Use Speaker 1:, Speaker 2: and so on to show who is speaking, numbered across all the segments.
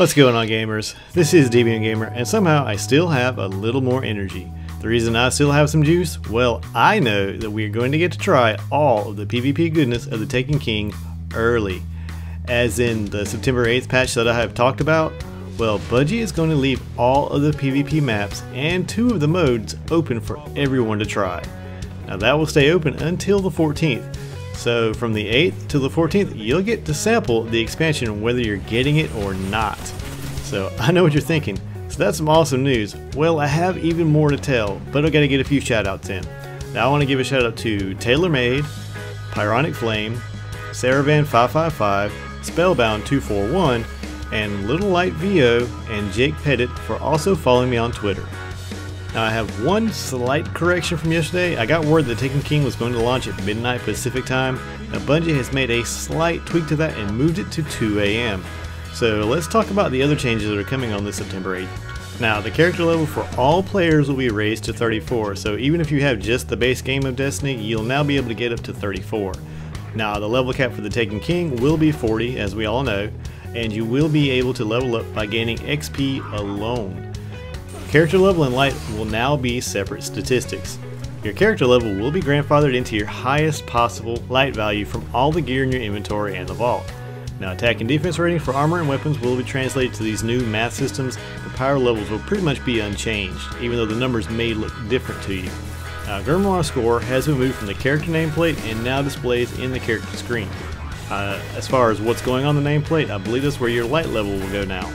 Speaker 1: What's going on, gamers? This is Deviant Gamer, and somehow I still have a little more energy. The reason I still have some juice? Well, I know that we are going to get to try all of the PvP goodness of the Taken King early. As in the September 8th patch that I have talked about, well, Bungie is going to leave all of the PvP maps and 2 of the modes open for everyone to try. Now that will stay open until the 14th. So from the 8th to the 14th, you'll get to sample the expansion whether you're getting it or not. So I know what you're thinking. So that's some awesome news. Well, I have even more to tell, but I've got to get a few shoutouts in. Now I want to give a shout out to TaylorMade, Pyronic Flame, Saravan555, Spellbound241, and Little Light VO and Jake Pettit for also following me on Twitter. Now I have one slight correction from yesterday. I got word that Taken King was going to launch at midnight Pacific time. Now Bungie has made a slight tweak to that and moved it to 2 AM. So let's talk about the other changes that are coming on this September 8th. Now the character level for all players will be raised to 34, so even if you have just the base game of Destiny, you'll now be able to get up to 34. Now the level cap for the Taken King will be 40, as we all know, and you will be able to level up by gaining XP alone. Character level and light will now be separate statistics. Your character level will be grandfathered into your highest possible light value from all the gear in your inventory and the vault. Now attack and defense rating for armor and weapons will be translated to these new math systems. The power levels will pretty much be unchanged, even though the numbers may look different to you. Now Grimoire score has been moved from the character nameplate and now displays in the character screen. As far as what's going on the nameplate, I believe that's where your light level will go now.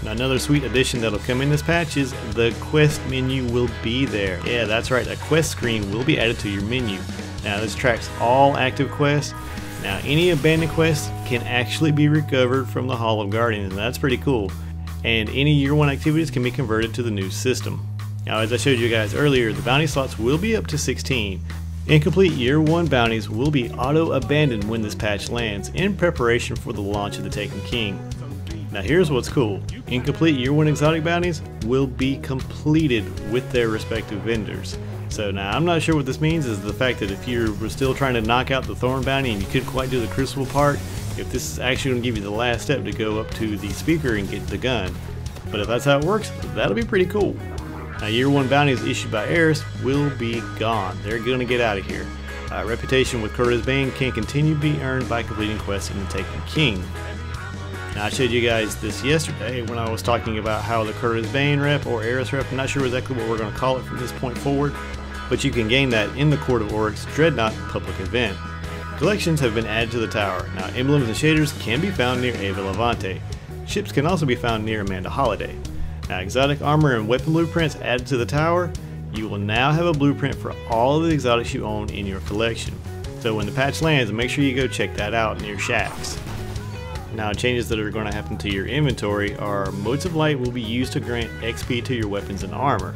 Speaker 1: Now another sweet addition that'll come in this patch is the quest menu will be there. Yeah, that's right, a quest screen will be added to your menu. Now this tracks all active quests. Now any abandoned quests can actually be recovered from the Hall of Guardians, and that's pretty cool. And any year 1 activities can be converted to the new system. Now as I showed you guys earlier, the bounty slots will be up to 16. Incomplete year 1 bounties will be auto-abandoned when this patch lands in preparation for the launch of the Taken King. Now here's what's cool. Incomplete year 1 exotic bounties will be completed with their respective vendors. So now I'm not sure what this means is the fact that if you were still trying to knock out the Thorn bounty and you couldn't quite do the Crucible part, if this is actually going to give you the last step to go up to the speaker and get the gun. But if that's how it works, that'll be pretty cool. Now year 1 bounties issued by Eris will be gone. They're going to get out of here. Reputation with Kurta's Bane can continue to be earned by completing quests in the Taken King. Now I showed you guys this yesterday when I was talking about how the Kurta's Bane rep or Eris rep, I'm not sure exactly what we're going to call it from this point forward, but you can gain that in the Court of Oryx Dreadnought public event. Collections have been added to the tower. Now emblems and shaders can be found near Ava Levante. Ships can also be found near Amanda Holiday. Now exotic armor and weapon blueprints added to the tower. You will now have a blueprint for all of the exotics you own in your collection. So when the patch lands, make sure you go check that out near shacks. Now changes that are going to happen to your inventory are modes of light will be used to grant XP to your weapons and armor.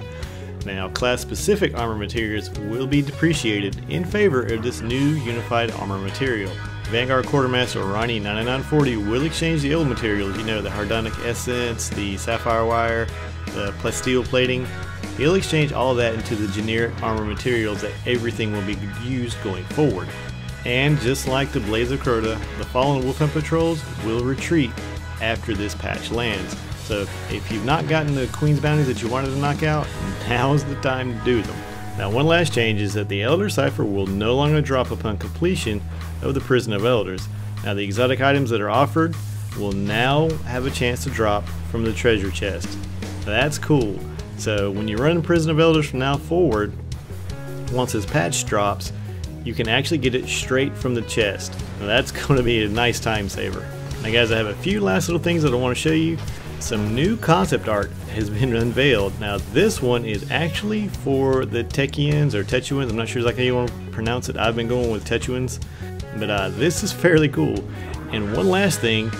Speaker 1: Now class specific armor materials will be depreciated in favor of this new unified armor material. Vanguard Quartermaster Ronnie 9940 will exchange the old materials, you know, the Hardonic Essence, the Sapphire Wire, the Plasteel Plating. He'll exchange all of that into the generic armor materials that everything will be used going forward. And just like the Blaze of Crota, the Fallen Wolfhound patrols will retreat after this patch lands. So if you've not gotten the Queen's bounties that you wanted to knock out, now's the time to do them. Now one last change is that the Elder Cipher will no longer drop upon completion of the Prison of Elders. Now the exotic items that are offered will now have a chance to drop from the treasure chest. Now that's cool. So when you run Prison of Elders from now forward, once this patch drops, you can actually get it straight from the chest. Now that's going to be a nice time saver. Now guys, I have a few last little things that I want to show you. Some new concept art has been unveiled. Now this one is actually for the Techians or Tetuans. I'm not sure exactly how you want to pronounce it. I've been going with Tetuans. But this is fairly cool. And one last thing,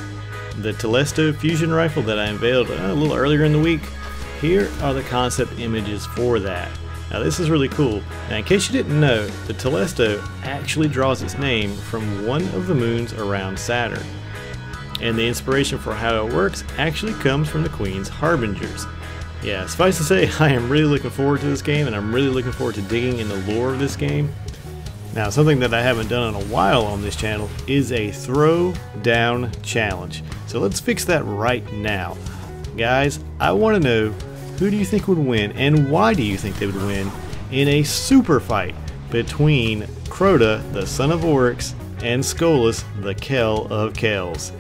Speaker 1: the Telesto fusion rifle that I unveiled a little earlier in the week, here are the concept images for that. Now this is really cool. Now in case you didn't know, the Telesto actually draws its name from one of the moons around Saturn. And the inspiration for how it works actually comes from the Queen's Harbingers. Yeah, suffice to say, I am really looking forward to this game, and I'm really looking forward to digging in the lore of this game. Now something that I haven't done in a while on this channel is a throw down challenge. So let's fix that right now. Guys, I want to know, who do you think would win and why do you think they would win in a super fight between Crota, the son of Oryx, and Skolas, the Kell of Kells?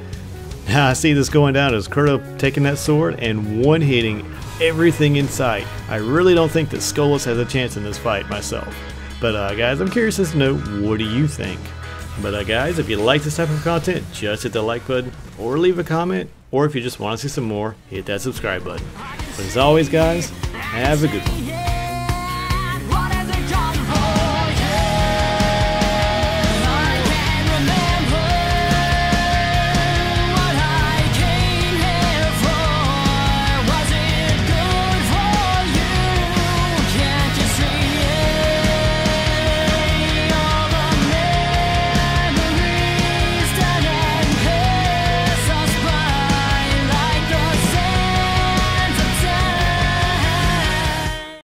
Speaker 1: Now I see this going down as Crota taking that sword and one-hitting everything in sight. I really don't think that Skolas has a chance in this fight myself. But guys, I'm curious as to know, what do you think? But guys, if you like this type of content, just hit the like button or leave a comment, or if you just want to see some more, hit that subscribe button. But as always guys, have a good one.